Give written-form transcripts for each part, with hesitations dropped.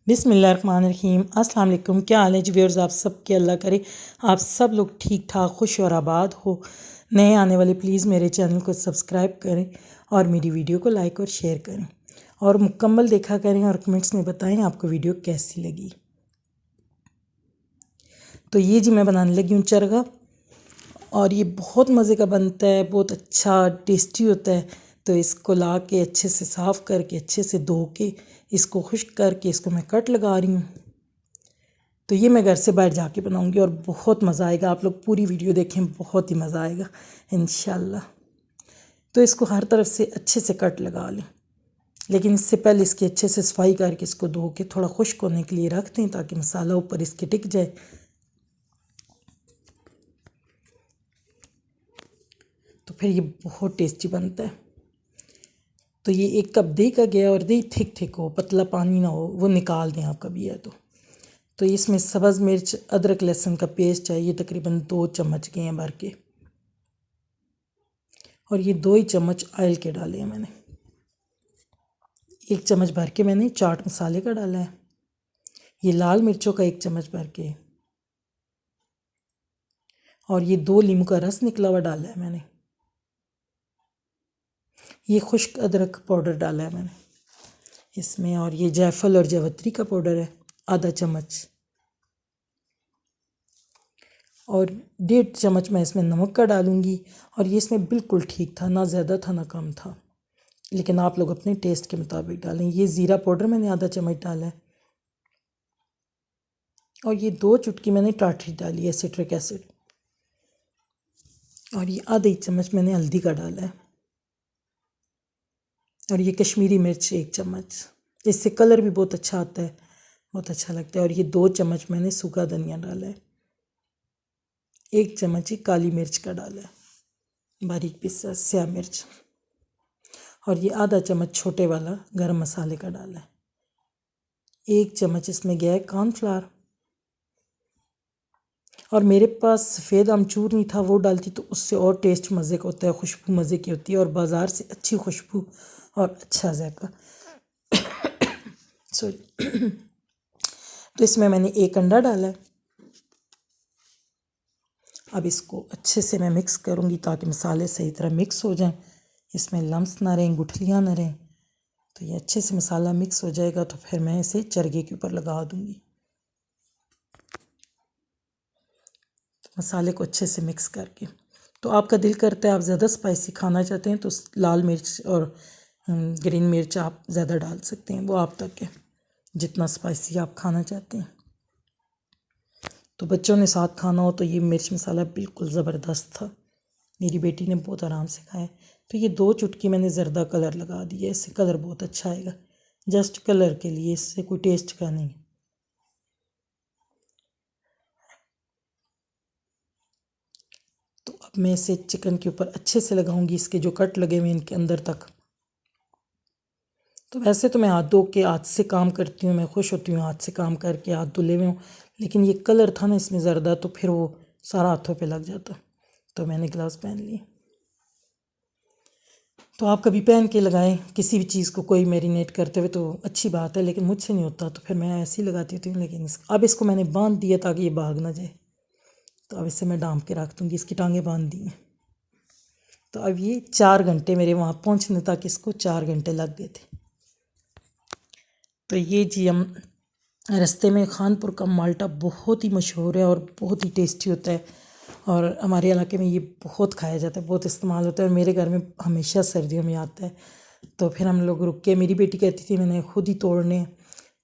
बिस्मिल्लाहिर्रहमानिर्रहीम अस्सलाम वालेकुम। क्या हाल है जी व्यूअर्स, आप सब के अल्लाह करे आप सब लोग ठीक ठाक खुश और आबाद हो। नए आने वाले प्लीज़ मेरे चैनल को सब्सक्राइब करें और मेरी वीडियो को लाइक और शेयर करें और मुकम्मल देखा करें और कमेंट्स में बताएं आपको वीडियो कैसी लगी। तो ये जी मैं बनाने लगी हूँ चरगा और ये बहुत मज़े का बनता है, बहुत अच्छा टेस्टी होता है। तो इसको ला के अच्छे से साफ़ करके अच्छे से धो के इसको खुश्क करके इसको मैं कट लगा रही हूँ। तो ये मैं घर से बाहर जाके बनाऊंगी और बहुत मज़ा आएगा। आप लोग पूरी वीडियो देखें, बहुत ही मज़ा आएगा इंशाल्लाह। तो इसको हर तरफ से अच्छे से कट लगा लें, लेकिन इससे पहले इसकी अच्छे से सफाई करके इसको धो के थोड़ा खुश्क होने के लिए रख दें ताकि मसाला ऊपर इसके टिक जाए। तो फिर ये बहुत टेस्टी बनता है। तो ये 1 कप दही का गया और दही थिक थिक हो, पतला पानी ना हो, वो निकाल दें आप कभी है तो इसमें सब्ज़ मिर्च अदरक लहसुन का पेस्ट चाहिए, तकरीबन 2 चम्मच गए हैं भर के, और ये 2 ही चम्मच ऑयल के डाले हैं मैंने। 1 चम्मच भर के मैंने चाट मसाले का डाला है। ये लाल मिर्चों का 1 चम्मच भर के, और ये 2 नींबू का रस निकला हुआ डाला है मैंने। ये खुश्क अदरक पाउडर डाला है मैंने इसमें, और ये जायफल और जावित्री का पाउडर है आधा चम्मच, और 1.5 चम्मच मैं इसमें नमक का डालूँगी। और ये इसमें बिल्कुल ठीक था, ना ज़्यादा था ना कम था, लेकिन आप लोग अपने टेस्ट के मुताबिक डालें। ये ज़ीरा पाउडर मैंने आधा चम्मच डाला है, और ये 2 चुटकी मैंने टाटरी डाली है सिट्रिक एसिड, और ये आधा चम्मच मैंने हल्दी का डाला है, और ये कश्मीरी मिर्च 1 चम्मच, इससे कलर भी बहुत अच्छा आता है, बहुत अच्छा लगता है। और ये 2 चम्मच मैंने सूखा धनिया डाला है, 1 चम्मच ही काली मिर्च का डाला है बारीक पिसा स्या मिर्च, और ये आधा चम्मच छोटे वाला गरम मसाले का डाला है। 1 चम्मच इसमें गया है कॉर्नफ्लावर, और मेरे पास सफ़ेद आमचूर नहीं था, वो डालती तो उससे और टेस्ट मज़े का होता है, खुशबू मज़े की होती है, और बाज़ार से अच्छी खुशबू और अच्छा जायका। सॉरी। तो इसमें मैंने 1 अंडा डाला है। अब इसको अच्छे से मैं मिक्स करूँगी ताकि मसाले सही तरह मिक्स हो जाएं, इसमें लम्स ना रहें, गुठलियाँ ना रहें। तो ये अच्छे से मसाला मिक्स हो जाएगा तो फिर मैं इसे चरगे के ऊपर लगा दूँगी। तो मसाले को अच्छे से मिक्स करके, तो आपका दिल करता है आप ज़्यादा स्पाइसी खाना चाहते हैं तो लाल मिर्च और ग्रीन मिर्च आप ज़्यादा डाल सकते हैं, वो आप तक है जितना स्पाइसी आप खाना चाहते हैं। तो बच्चों ने साथ खाना हो तो ये मिर्च मसाला बिल्कुल ज़बरदस्त था, मेरी बेटी ने बहुत आराम से खाया। तो ये 2 चुटकी मैंने ज़र्दा कलर लगा दिया, इससे कलर बहुत अच्छा आएगा, जस्ट कलर के लिए, इससे कोई टेस्ट का नहीं। तो अब मैं इसे चिकन के ऊपर अच्छे से लगाऊंगी, इसके जो कट लगे हुए इनके अंदर तक। तो वैसे तो मैं हाथ धो के हाथ से काम करती हूँ, मैं खुश होती हूँ हाथ से काम करके, हाथ धुले हुए हूँ, लेकिन ये कलर था ना इसमें ज़र्दा, तो फिर वो सारा हाथों पे लग जाता, तो मैंने ग्लव्स पहन लिए। तो आप कभी पहन के लगाएं किसी भी चीज़ को, कोई मैरिनेट करते हुए तो अच्छी बात है, लेकिन मुझसे नहीं होता तो फिर मैं ऐसे ही लगाती होती हूँ। लेकिन अब इसको मैंने बांध दिया ताकि ये भाग ना जाए, तो अब इसे मैं डांप के रख दूँगी, इसकी टांगें बांध दी हैं। तो अब ये 4 घंटे मेरे वहाँ पहुँचने तक, इसको 4 घंटे लग गए थे। तो ये जी हम रास्ते में खानपुर का माल्टा बहुत ही मशहूर है और बहुत ही टेस्टी होता है, और हमारे इलाके में ये बहुत खाया जाता है, बहुत इस्तेमाल होता है, और मेरे घर में हमेशा सर्दियों में आता है। तो फिर हम लोग रुक के, मेरी बेटी कहती थी मैंने खुद ही तोड़ने,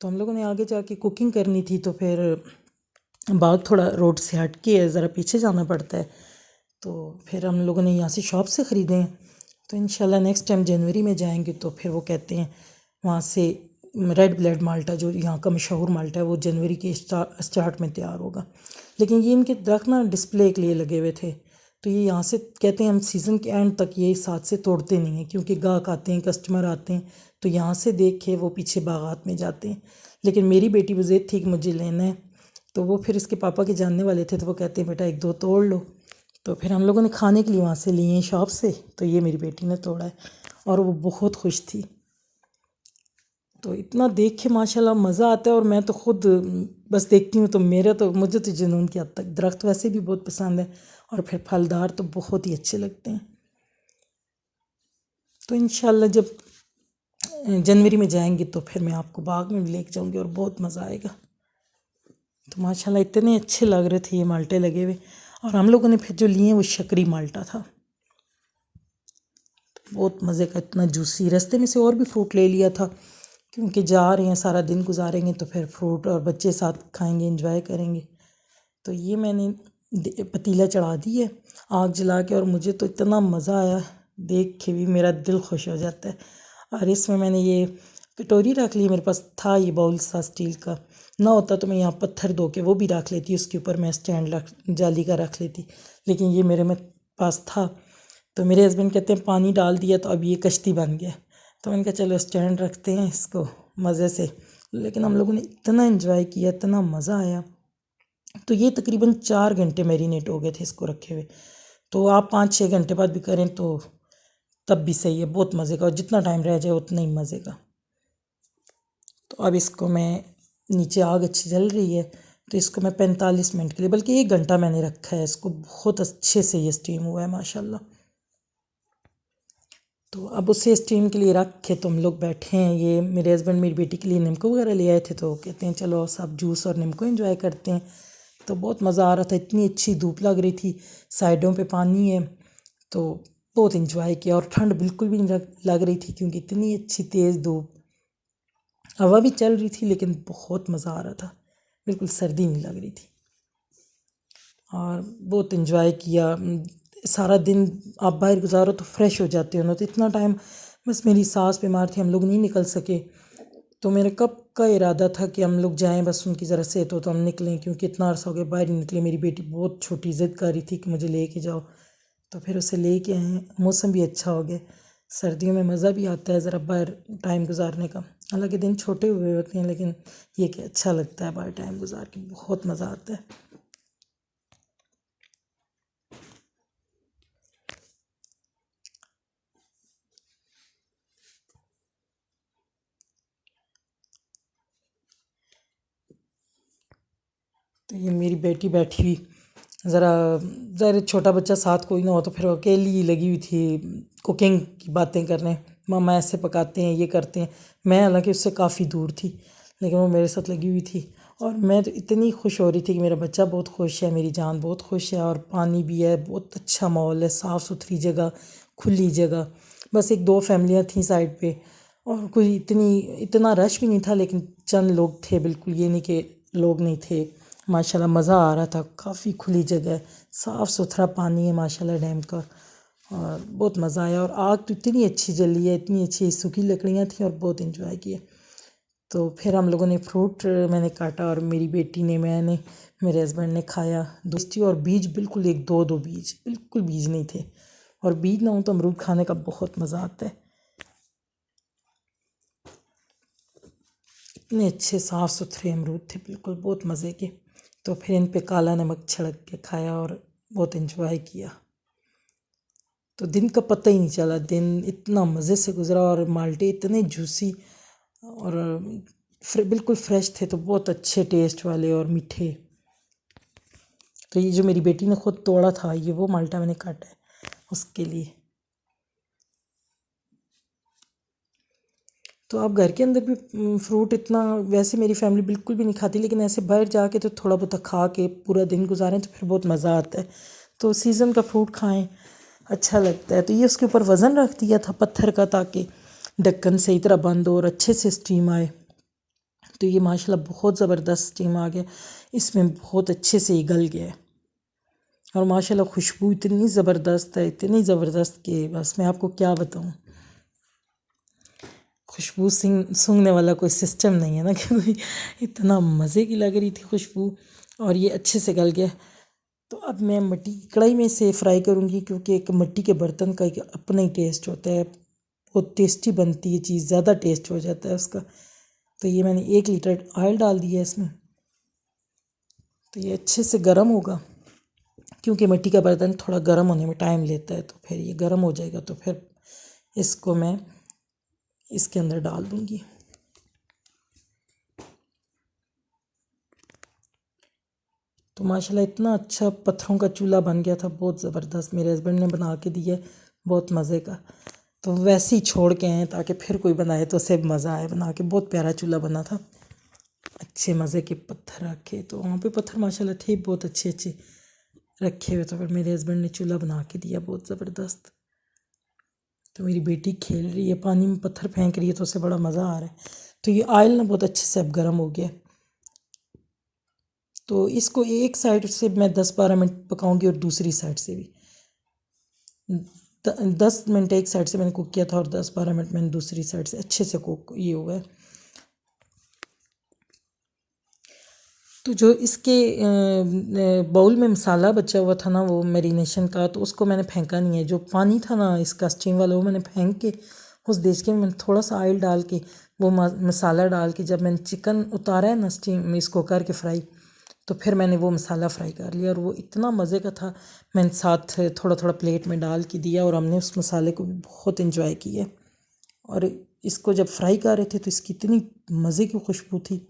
तो हम लोगों ने आगे जाके कुकिंग करनी थी, तो फिर बाग थोड़ा रोड से हट के है, ज़रा पीछे जाना पड़ता है, तो फिर हम लोगों ने यहाँ से शॉप से ख़रीदे हैं। तो इंशाल्लाह नेक्स्ट टाइम जनवरी में जाएंगे तो फिर वो कहते हैं वहाँ से रेड ब्लेड माल्टा जो यहाँ का मशहूर माल्टा है वो जनवरी के स्टार्ट में तैयार होगा। लेकिन ये इनके दरख्त ना डिस्प्ले के लिए लगे हुए थे, तो ये यहाँ से कहते हैं हम सीज़न के एंड तक ये साथ से तोड़ते नहीं हैं, क्योंकि गाहक आते हैं, कस्टमर आते हैं, तो यहाँ से देख के वो पीछे बागात में जाते हैं। लेकिन मेरी बेटी वो ज़िद थी कि मुझे लेना है, तो वो फिर इसके पापा के जानने वाले थे, तो वो कहते हैं बेटा 1-2 तोड़ लो। तो फिर हम लोगों ने खाने के लिए वहाँ से लिए हैं शॉप से, तो ये मेरी बेटी ने तोड़ा है और वो बहुत खुश थी। तो इतना देख के माशाल्लाह मज़ा आता है। और मैं तो खुद बस देखती हूँ तो मेरा तो मुझे तो जुनून की हद तक दरख्त वैसे भी बहुत पसंद है, और फिर फलदार तो बहुत ही अच्छे लगते हैं। तो इंशाल्लाह जब जनवरी में जाएंगे तो फिर मैं आपको बाग में भी लेके जाऊंगी और बहुत मज़ा आएगा। तो माशाल्लाह इतने अच्छे लग रहे थे ये माल्टे लगे हुए। और हम लोगों ने फिर जो लिए वो शकरी माल्टा था, बहुत मज़े का, इतना जूसी। रास्ते में से और भी फ्रूट ले लिया था क्योंकि जा रहे हैं, सारा दिन गुजारेंगे तो फिर फ्रूट और बच्चे साथ खाएंगे, इंजॉय करेंगे। तो ये मैंने पतीला चढ़ा दी है आग जला के, और मुझे तो इतना मज़ा आया, देख के भी मेरा दिल खुश हो जाता है। और इसमें मैंने ये कटोरी रख ली, मेरे पास था ये बाउल सा स्टील का, ना होता तो मैं यहाँ पत्थर धो के वो भी रख लेती, उसके ऊपर मैं स्टैंड रख जाली का रख लेती, लेकिन ये मेरे में पास था। तो मेरे हस्बैंड कहते हैं पानी डाल दिया तो अब ये कश्ती बन गया। तो मैंने कहा चलो स्टैंड रखते हैं इसको मज़े से। लेकिन हम लोगों ने इतना इन्जॉय किया, इतना मज़ा आया। तो ये तकरीबन 4 घंटे मैरिनेट हो गए थे इसको रखे हुए। तो आप 5-6 घंटे बाद भी करें तो तब भी सही है, बहुत मज़े का, और जितना टाइम रह जाए उतना ही मज़े का। तो अब इसको मैं, नीचे आग अच्छी जल रही है तो इसको मैं 45 मिनट के लिए, बल्कि 1 घंटा मैंने रखा है इसको, बहुत अच्छे से ये स्टीम हुआ है माशाल्लाह। तो अब उसे स्टीम के लिए रख के तो हम लोग बैठे हैं। ये मेरे हस्बैंड मेरी बेटी के लिए निम्को वगैरह ले आए थे, तो कहते हैं चलो सब जूस और निम्को एंजॉय करते हैं। तो बहुत मज़ा आ रहा था, इतनी अच्छी धूप लग रही थी, साइडों पे पानी है, तो बहुत इन्जॉय किया। और ठंड बिल्कुल भी नहीं लग रही थी क्योंकि इतनी अच्छी तेज़ धूप, हवा भी चल रही थी, लेकिन बहुत मज़ा आ रहा था, बिल्कुल सर्दी नहीं लग रही थी। और बहुत इन्जॉय किया। सारा दिन आप बाहर गुजारो तो फ्रेश हो जाते हो ना। तो इतना टाइम बस मेरी सास बीमार थी, हम लोग नहीं निकल सके। तो मेरे कब का इरादा था कि हम लोग जाएं, बस उनकी ज़रा सेहत हो तो हम निकलें, क्योंकि इतना अरसा हो गया बाहर ही निकले। मेरी बेटी बहुत छोटी ज़िद कर रही थी कि मुझे ले के जाओ, तो फिर उसे ले के आए। मौसम भी अच्छा हो गया, सर्दियों में मज़ा भी आता है ज़रा बाहर टाइम गुजारने का। हालांकि दिन छोटे हुए होते हैं, लेकिन ये कि अच्छा लगता है बाहर टाइम गुजार के, बहुत मज़ा आता है। तो ये मेरी बेटी बैठी हुई, ज़रा ज़रा छोटा बच्चा साथ कोई ना हो तो फिर वो अकेली ही लगी हुई थी कुकिंग की बातें करने, मामा ऐसे पकाते हैं, ये करते हैं। मैं हालांकि उससे काफ़ी दूर थी, लेकिन वो मेरे साथ लगी हुई थी। और मैं तो इतनी खुश हो रही थी कि मेरा बच्चा बहुत खुश है, मेरी जान बहुत खुश है, और पानी भी है, बहुत अच्छा माहौल है, साफ़ सुथरी जगह, खुली जगह। बस एक दो फैमिलियाँ थीं साइड पे, और कोई इतना रश भी नहीं था, लेकिन चंद लोग थे, बिल्कुल ये नहीं कि लोग नहीं थे। माशाल्लाह मज़ा आ रहा था, काफ़ी खुली जगह है, साफ़ सुथरा पानी है माशाल्लाह डैम का, और बहुत मज़ा आया। और आग तो इतनी अच्छी जली है, इतनी अच्छी सूखी लकड़ियाँ थी, और बहुत इन्जॉय किया। तो फिर हम लोगों ने फ्रूट मैंने काटा, और मेरी बेटी ने, मैंने, मेरे हस्बैंड ने खाया दोस्ती। और बीज बिल्कुल एक दो दो बीज, बिल्कुल बीज नहीं थे। और बीज ना हो तो अमरूद खाने का बहुत मज़ा आता है। इतने अच्छे साफ़ सुथरे अमरूद थे, बिल्कुल बहुत मज़े के। तो फिर इन पे काला नमक छिड़क के खाया और बहुत इन्जॉय किया। तो दिन का पता ही नहीं चला, दिन इतना मज़े से गुजरा। और माल्टे इतने जूसी और बिल्कुल फ्रेश थे, तो बहुत अच्छे टेस्ट वाले और मीठे। तो ये जो मेरी बेटी ने खुद तोड़ा था, ये वो माल्टा मैंने काटा है उसके लिए। तो आप घर के अंदर भी फ्रूट इतना, वैसे मेरी फैमिली बिल्कुल भी नहीं खाती, लेकिन ऐसे बाहर जाके तो थोड़ा बहुत खा के पूरा दिन गुजारें तो फिर बहुत मज़ा आता है। तो सीज़न का फ्रूट खाएं, अच्छा लगता है। तो ये उसके ऊपर वज़न रख दिया था पत्थर का, ताकि ढक्कन सही तरह बंद हो और अच्छे से स्टीम आए। तो ये माशाल्लाह बहुत ज़बरदस्त स्टीम आ गया, इसमें बहुत अच्छे से ये गल गया है। और माशाल्लाह खुशबू इतनी ज़बरदस्त है, इतनी ज़बरदस्त कि बस मैं आपको क्या बताऊँ। खुशबू सूंघने वाला कोई सिस्टम नहीं है ना, क्योंकि इतना मज़े की लग रही थी खुशबू। और ये अच्छे से गल गया। तो अब मैं मिट्टी की कढ़ाई में से फ्राई करूँगी, क्योंकि एक मिट्टी के बर्तन का एक अपना ही टेस्ट होता है, बहुत टेस्टी बनती है चीज़, ज़्यादा टेस्ट हो जाता है उसका। तो ये मैंने 1 लीटर ऑयल डाल दिया इसमें। तो ये अच्छे से गर्म होगा, क्योंकि मिट्टी का बर्तन थोड़ा गर्म होने में टाइम लेता है। तो फिर ये गर्म हो जाएगा तो फिर इसको मैं इसके अंदर डाल दूँगी। तो माशाल्लाह इतना अच्छा पत्थरों का चूल्हा बन गया था, बहुत ज़बरदस्त। मेरे हस्बैंड ने बना के दिया, बहुत मज़े का। तो वैसे ही छोड़ के आए ताकि फिर कोई बनाए तो उसे मज़ा आए बना के। बहुत प्यारा चूल्हा बना था, अच्छे मज़े के पत्थर रखे। तो वहाँ पे पत्थर माशाल्लाह थे बहुत अच्छे अच्छे रखे हुए। तो फिर मेरे हस्बैंड ने चूल्हा बना के दिया, बहुत ज़बरदस्त। तो मेरी बेटी खेल रही है, पानी में पत्थर फेंक रही है, तो उसे बड़ा मज़ा आ रहा है। तो ये ऑयल ना बहुत अच्छे से अब गर्म हो गया। तो इसको एक साइड से मैं 10-12 मिनट पकाऊंगी और दूसरी साइड से भी 10 मिनट एक साइड से मैंने कुक किया था और 10-12 मिनट मैंने दूसरी साइड से अच्छे से कुक ये हुआ है। तो जो इसके बाउल में मसाला बचा हुआ था ना वो मैरिनेशन का, तो उसको मैंने फेंका नहीं है। जो पानी था ना इसका स्टीम वाला, वो मैंने फेंक के उस देश के मैंने थोड़ा सा ऑयल डाल के वो मसाला डाल के जब मैंने चिकन उतारा है ना स्टीम इसको करके फ्राई, तो फिर मैंने वो मसाला फ्राई कर लिया और वो इतना मज़े का था। मैंने साथ थोड़ा थोड़ा प्लेट में डाल के दिया और हमने उस मसाले को भी बहुत इन्जॉय किया। और इसको जब फ्राई कर रहे थे तो इसकी इतनी मज़े की खुशबू थी,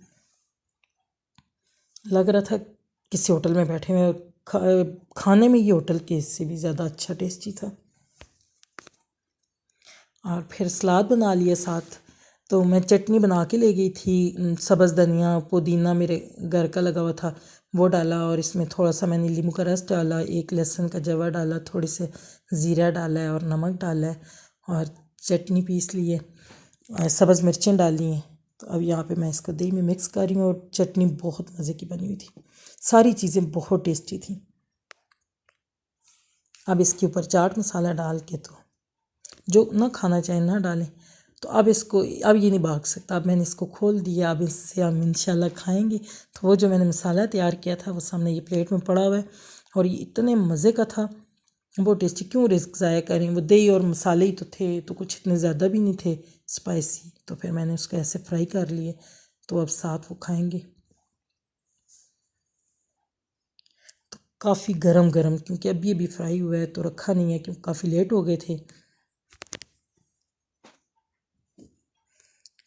लग रहा था किसी होटल में बैठे हुए। खाने में ये होटल के इससे भी ज़्यादा अच्छा टेस्टी था। और फिर सलाद बना लिया साथ। तो मैं चटनी बना के ले गई थी, सब्ज़ धनिया पुदीना मेरे घर का लगा हुआ था वो डाला, और इसमें थोड़ा सा मैंने नींबू का रस डाला, एक लहसुन का जवा डाला, थोड़ी से ज़ीरा डाला है और नमक डाला है और चटनी पीस ली है और सब्ज़ मिर्चें डाली हैं। तो अब यहाँ पे मैं इसको दही में मिक्स कर रही हूँ और चटनी बहुत मज़े की बनी हुई थी, सारी चीज़ें बहुत टेस्टी थी। अब इसके ऊपर चाट मसाला डाल के, तो जो ना खाना चाहे ना डालें। तो अब इसको अब ये नहीं भाग सकता। अब मैंने इसको खोल दिया, अब इससे हम इंशाल्लाह खाएंगे। तो वो जो मैंने मसाला तैयार किया था वो सामने ये प्लेट में पड़ा हुआ है और ये इतने मज़े का था, बहुत टेस्टी। क्यों रिस्क ज़ाया करें, वो दही और मसाले ही तो थे, तो कुछ इतने ज़्यादा भी नहीं थे स्पाइसी। तो फिर मैंने उसको ऐसे फ्राई कर लिए, तो अब साथ वो खाएंगे। तो काफ़ी गरम गरम, क्योंकि अभी अभी फ्राई हुआ है तो रखा नहीं है क्योंकि काफ़ी लेट हो गए थे।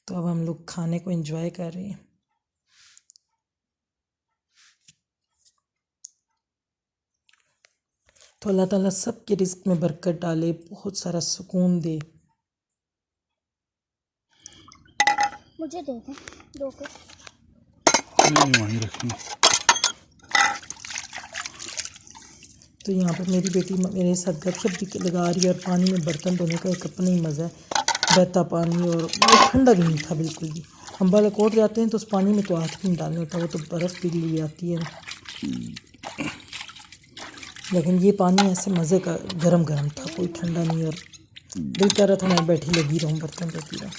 तो अब हम लोग खाने को एंजॉय कर रहे हैं। तो अल्लाह ताला सबके रिस्क में बरकत डाले, बहुत सारा सुकून दे। मुझे दे दे दो के। वहीं रखी। तो यहाँ पर मेरी बेटी मेरे साथ गपशप भी लगा रही है और पानी में बर्तन धोने का एक अपना ही मज़ा है, बहता पानी। और वो ठंडा भी नहीं था बिल्कुल भी। हम बालाकोट जाते हैं तो उस पानी में तो हाथ भी नहीं डालने होता, वो तो बर्फ़ पिघली आती है ना। लेकिन ये पानी ऐसे मज़े का गरम गरम था, कोई ठंडा नहीं। और दिल कर रहा था मैं बैठी लगी रहूँ बर्तन धोती रहूँ।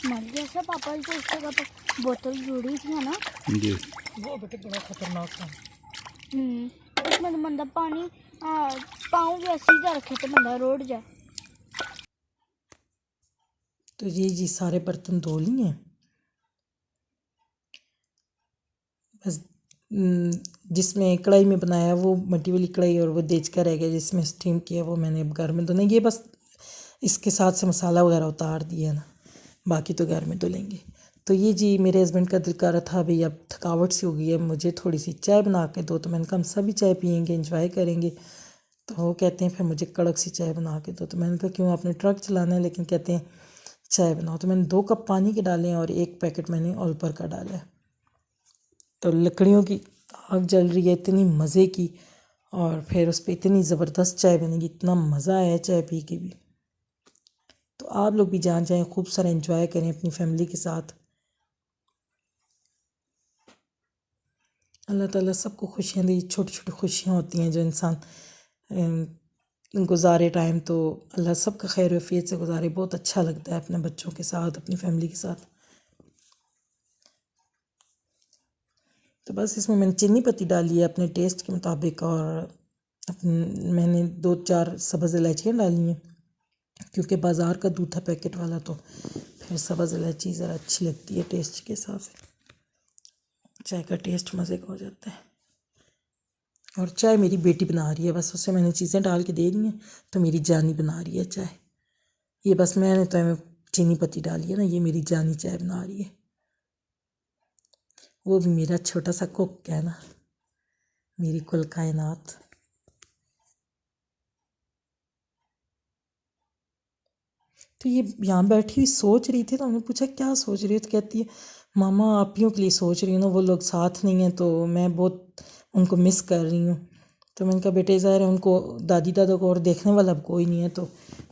मर गया सब पापा जो उसके पापा बोतल जुड़ी थी ना। जी। वो बेटे बड़ा खतरनाक था। उसमें तो बंदा पानी पाँव भी सीधा रखे तो बंदा रोड जाए। तो ये जी सारे बर्तन धो लिए हैं बस। जिसमें कढ़ाई में बनाया वो मट्टी वाली कढ़ाई, और वो देच का रह गया जिसमें स्टीम किया, वो मैंने अब घर में धोना। ये बस इसके साथ से मसाला वगैरह उतार दिया ना, बाकी तो घर में धुलेंगे। तो ये जी मेरे हस्बैंड का दिल कर रहा था भाई अब थकावट सी हो गई है, मुझे थोड़ी सी चाय बना के दो। तो मैंने कहा हम सभी चाय पियेंगे, इंजॉय करेंगे। तो वो कहते हैं फिर मुझे कड़क सी चाय बना के दो। तो मैंने कहा क्यों, आपने ट्रक चलाना है, लेकिन कहते हैं चाय बनाओ। तो मैंने 2 कप पानी के डाले और 1 पैकेट मैंने ऑलपर का डाला है। तो लकड़ियों की आग जल रही है इतनी मज़े की, और फिर उस पर इतनी ज़बरदस्त चाय बनेगी, इतना मज़ा आया चाय पी के भी। तो आप लोग भी जान जाएँ, खूब सारा एंजॉय करें अपनी फैमिली के साथ। अल्लाह ताला सबको खुशियाँ दे। छोटी छोटी खुशियाँ होती हैं जो इंसान गुजारे टाइम, तो अल्लाह सबका खैर वफ़ियत से गुजारे। बहुत अच्छा लगता है अपने बच्चों के साथ, अपनी फैमिली के साथ। तो बस इसमें मैंने चीनी पत्ती डाली है अपने टेस्ट के मुताबिक, और मैंने 2-4 सब्ज़ इलायचियाँ डाली हैं क्योंकि बाज़ार का दूध था पैकेट वाला, तो फिर सब्ज़ इलायची ज़रा अच्छी लगती है टेस्ट के हिसाब से। चाय का टेस्ट मज़े का हो जाता है। और चाय मेरी बेटी बना रही है, बस उसे मैंने चीज़ें डाल के दे दी हैं तो मेरी जानी बना रही है चाय। ये बस मैंने तो इसमें चीनी पत्ती डाली है ना, ये मेरी जानी चाय बना रही है। वो भी मेरा छोटा सा कुक है ना, मेरी कुल कायनात। तो ये यहाँ बैठी हुई सोच रही थी, तो हमने पूछा क्या सोच रही हो, तो कहती है मामा आप ही के लिए सोच रही हूँ ना, वो लोग साथ नहीं हैं तो मैं बहुत उनको मिस कर रही हूँ। तो मैंने कहा बेटे ज़ाहिर है उनको दादी दादा को और देखने वाला अब कोई नहीं है, तो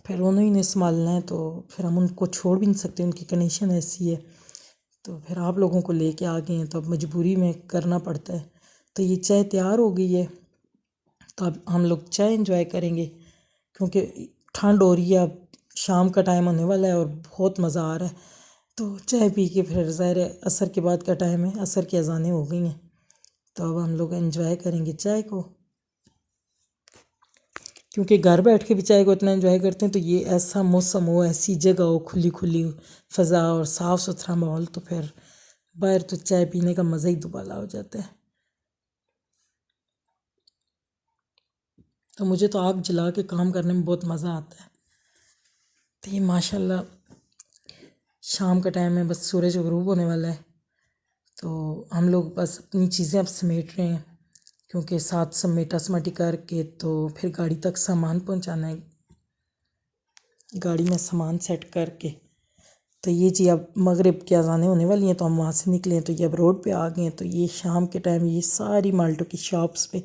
फिर उन्हीं ने संभालना है, तो फिर हम उनको छोड़ भी नहीं सकते, उनकी कंडीशन ऐसी है। तो फिर आप लोगों को लेके आ गए हैं तो अब मजबूरी में करना पड़ता है। तो ये चाय तैयार हो गई है, तो अब हम लोग चाय एंजॉय करेंगे क्योंकि ठंड हो रही है, अब शाम का टाइम होने वाला है और बहुत मज़ा आ रहा है। तो चाय पी के फिर ज़ाहिर है असर के बाद का टाइम है, असर की अज़ानें हो गई हैं, तो अब हम लोग एंजॉय करेंगे चाय को। क्योंकि घर बैठ के भी चाय को इतना एंजॉय करते हैं, तो ये ऐसा मौसम हो, ऐसी जगह हो, खुली खुली फ़ज़ा और साफ़ सुथरा माहौल, तो फिर बाहर तो चाय पीने का मज़ा ही दुबाला हो जाता है। तो मुझे तो आग जला के काम करने में बहुत मज़ा आता है। तो ये माशाल्लाह शाम का टाइम है, बस सूरज ग़ुरूब होने वाला है, तो हम लोग बस अपनी चीज़ें अब समेट रहे हैं क्योंकि साथ समेटा समाटी करके तो फिर गाड़ी तक सामान पहुंचाना है, गाड़ी में सामान सेट करके। तो ये जी अब मगरिब की अज़ानें होने वाली हैं, तो हम वहाँ से निकले हैं, तो ये अब रोड पे आ गए हैं। तो ये शाम के टाइम ये सारी माल्टो की शॉप्स पे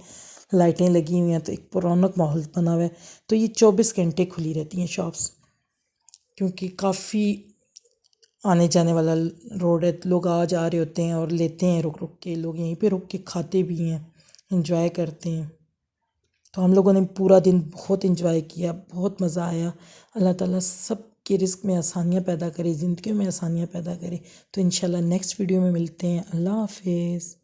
लाइटें लगी हुई हैं, तो एक रौनक माहौल बना हुआ है। तो ये 24 घंटे खुली रहती हैं शॉप्स, क्योंकि काफ़ी आने जाने वाला रोड है, लोग आ जा रहे होते हैं और लेते हैं रुक रुक के, लोग यहीं पे रुक के खाते भी हैं, इंजॉय करते हैं। तो हम लोगों ने पूरा दिन बहुत इंजॉय किया, बहुत मज़ा आया। अल्लाह ताला सब के रिस्क में आसानियाँ पैदा करे, ज़िंदगी में आसानियाँ पैदा करे। तो इंशाल्लाह नेक्स्ट वीडियो में मिलते हैं। अल्लाह हाफिज़।